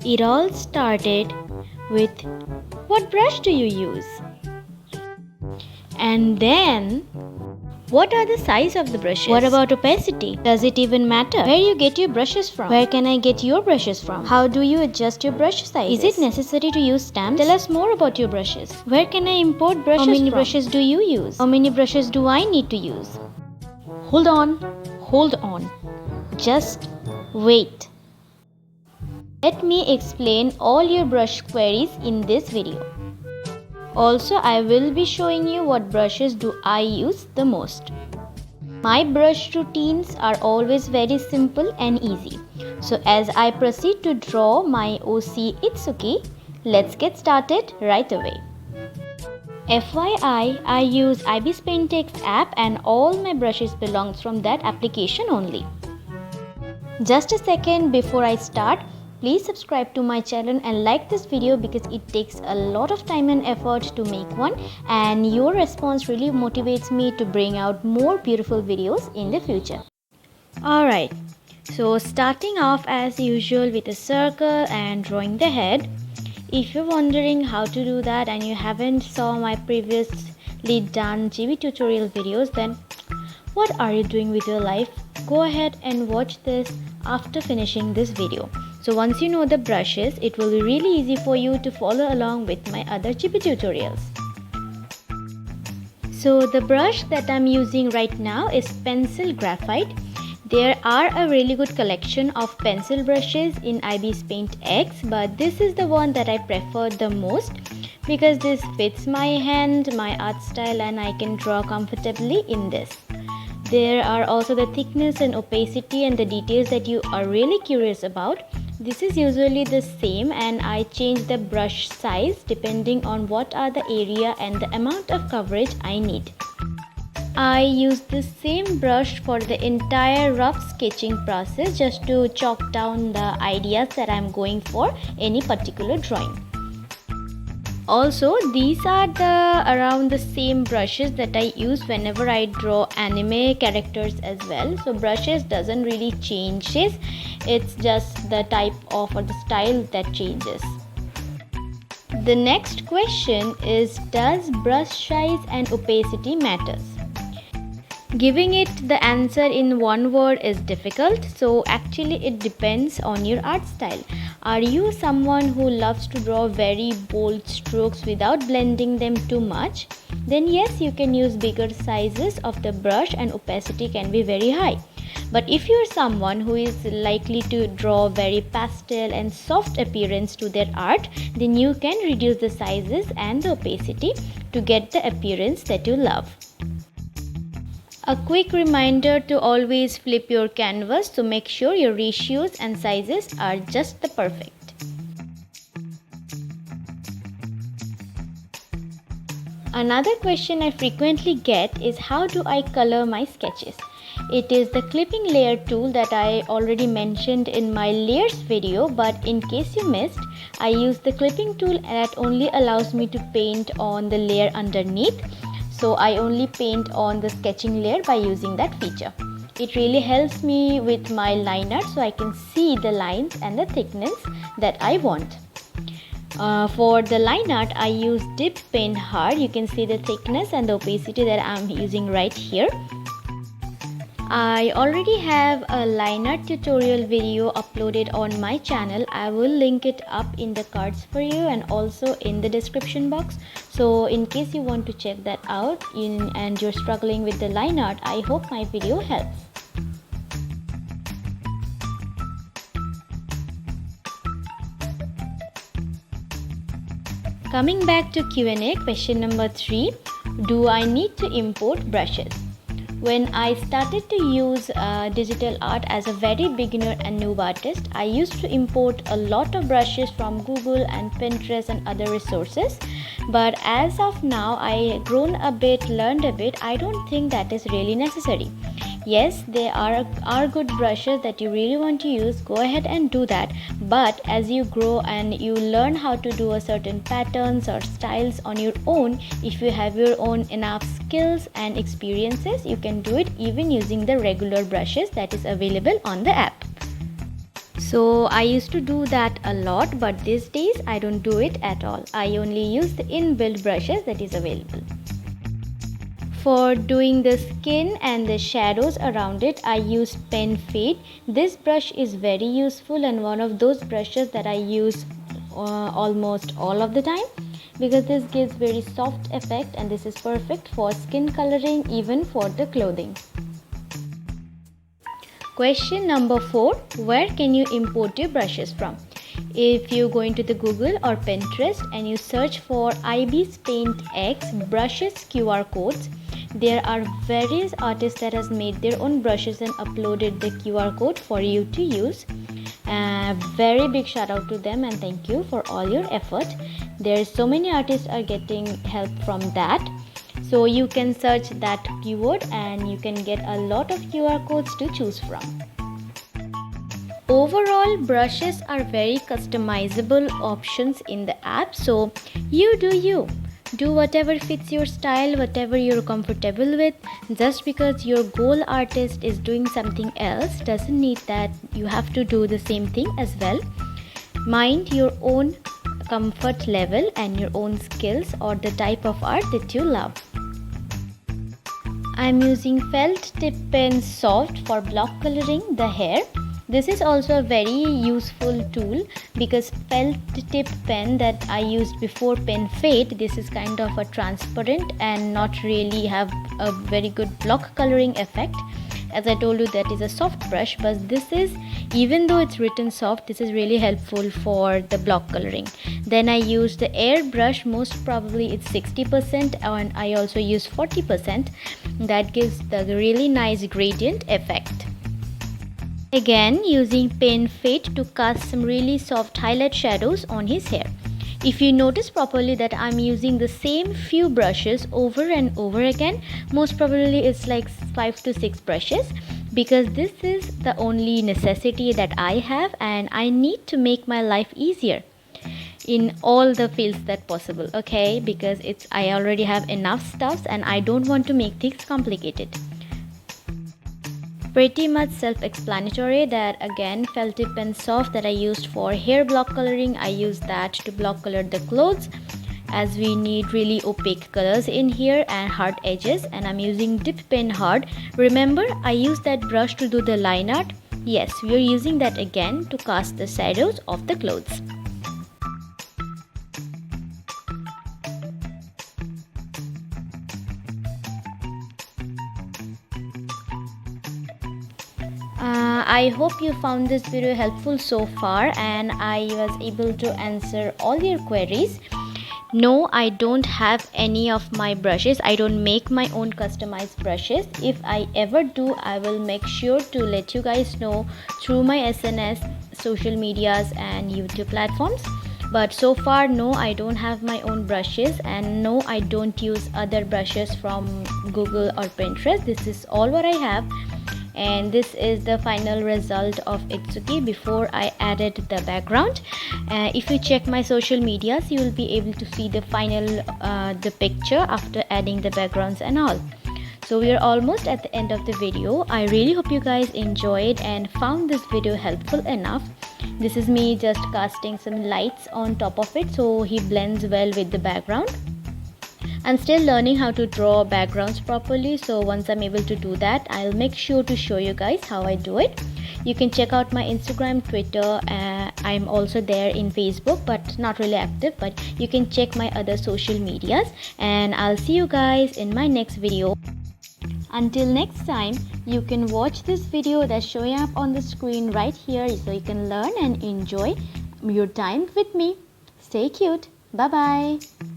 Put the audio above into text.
It all started with, what brush do you use? And then, what are the size of the brushes? What about opacity? Does it even matter? Where you get your brushes from? Where can I get your brushes from? How do you adjust your brush size? Is it necessary to use stamps? Tell us more about your brushes. Where can I import brushes from? How many brushes do you use? How many brushes do I need to use? Hold on. Just wait. Let me explain all your brush queries in this video. Also, I will be showing you what brushes do I use the most. My brush routines are always very simple and easy. So as I proceed to draw my OC Itsuki, let's get started right away. FYI, I use IbisPaintX app and all my brushes belongs from that application only. Just a second before I start, please subscribe to my channel and like this video because it takes a lot of time and effort to make one, and your response really motivates me to bring out more beautiful videos in the future. Alright, so starting off as usual with a circle and drawing the head. If you're wondering how to do that and you haven't saw my previously done Chibi tutorial videos, then what are you doing with your life? Go ahead and watch this after finishing this video. So once you know the brushes, it will be really easy for you to follow along with my other Chibi tutorials. So the brush that I'm using right now is pencil graphite. There are a really good collection of pencil brushes in IbisPaintX, but this is the one that I prefer the most because this fits my hand, my art style, and I can draw comfortably in this. There are also the thickness and opacity and the details that you are really curious about. This is usually the same, and I change the brush size depending on what are the area and the amount of coverage I need. I use the same brush for the entire rough sketching process just to chalk down the ideas that I'm going for any particular drawing. Also, these are around the same brushes that I use whenever I draw anime characters as well. So brushes doesn't really change, it's just the type of or the style that changes. The next question is, does brush size and opacity matters? Giving it the answer in one word is difficult, so actually it depends on your art style. Are you someone who loves to draw very bold strokes without blending them too much? Then yes, you can use bigger sizes of the brush and opacity can be very high. But if you're someone who is likely to draw very pastel and soft appearance to their art, then you can reduce the sizes and the opacity to get the appearance that you love. A quick reminder to always flip your canvas to make sure your ratios and sizes are just the perfect. Another question I frequently get is, how do I color my sketches? It is the clipping layer tool that I already mentioned in my layers video, but in case you missed, I use the clipping tool that only allows me to paint on the layer underneath. So I only paint on the sketching layer by using that feature. It really helps me with my line art so I can see the lines and the thickness that I want. For the line art, I use dip paint hard. You can see the thickness and the opacity that I'm using right here. I already have a line art tutorial video uploaded on my channel. I will link it up in the cards for you and also in the description box. So in case you want to check that out and you're struggling with the line art, I hope my video helps. Coming back to Q&A, question number 3, do I need to import brushes? When I started to use digital art as a very beginner and noob artist, I used to import a lot of brushes from Google and Pinterest and other resources. But as of now, I grown a bit, learned a bit, I don't think that is really necessary. Yes, there are good brushes that you really want to use, go ahead and do that. But as you grow and you learn how to do a certain patterns or styles on your own, if you have your own enough skills and experiences, you can do it even using the regular brushes that is available on the app. So I used to do that a lot, but these days I don't do it at all. I only use the inbuilt brushes that is available. For doing the skin and the shadows around it, I use pen fade. This brush is very useful and one of those brushes that I use almost all of the time, because this gives very soft effect and this is perfect for skin coloring, even for the clothing. Question number 4. Where can you import your brushes from? If you go into the Google or Pinterest and you search for IbisPaintX brushes QR codes, there are various artists that has made their own brushes and uploaded the QR code for you to use. Very big shout out to them and thank you for all your effort. There's so many artists are getting help from that. So you can search that keyword and you can get a lot of QR codes to choose from. Overall, brushes are very customizable options in the app, so you do you. Do whatever fits your style, whatever you're comfortable with. Just because your goal artist is doing something else doesn't mean that you have to do the same thing as well. Mind your own comfort level and your own skills or the type of art that you love. I'm using felt tip pen soft for block coloring the hair. This is also a very useful tool because felt tip pen that I used before pen fade, this is kind of a transparent and not really have a very good block coloring effect. As I told you, that is a soft brush, but this is, even though it's written soft, this is really helpful for the block coloring. Then I use the air brush, most probably it's 60% and I also use 40%. That gives the really nice gradient effect. Again, using pen fade to cast some really soft highlight shadows on his hair. If you notice properly that I'm using the same few brushes over and over again, most probably it's like 5 to 6 brushes, because this is the only necessity that I have and I need to make my life easier in all the fields that possible, okay, because I already have enough stuff and I don't want to make things complicated. Pretty much self-explanatory. That again, felt tip pen soft that I used for hair block coloring, I use that to block color the clothes, as we need really opaque colors in here and hard edges, and I'm using dip pen hard. Remember, I used that brush to do the line art. Yes, we are using that again to cast the shadows of the clothes. I hope you found this video helpful so far and I was able to answer all your queries. No, I don't have any of my brushes. I don't make my own customized brushes. If I ever do, I will make sure to let you guys know through my SNS, social medias and YouTube platforms. But so far, no, I don't have my own brushes, and no, I don't use other brushes from Google or Pinterest. This is all what I have. And this is the final result of Itsuki before I added the background. If you check my social medias, you will be able to see the final the picture after adding the backgrounds and all. So we are almost at the end of the video. I really hope you guys enjoyed and found this video helpful enough. This is me just casting some lights on top of it so he blends well with the background. I'm still learning how to draw backgrounds properly, so once I'm able to do that, I'll make sure to show you guys how I do it. You can check out my Instagram, Twitter, I'm also there in Facebook, but not really active, but you can check my other social medias, and I'll see you guys in my next video. Until next time, you can watch this video that's showing up on the screen right here so you can learn and enjoy your time with me. Stay cute. Bye bye.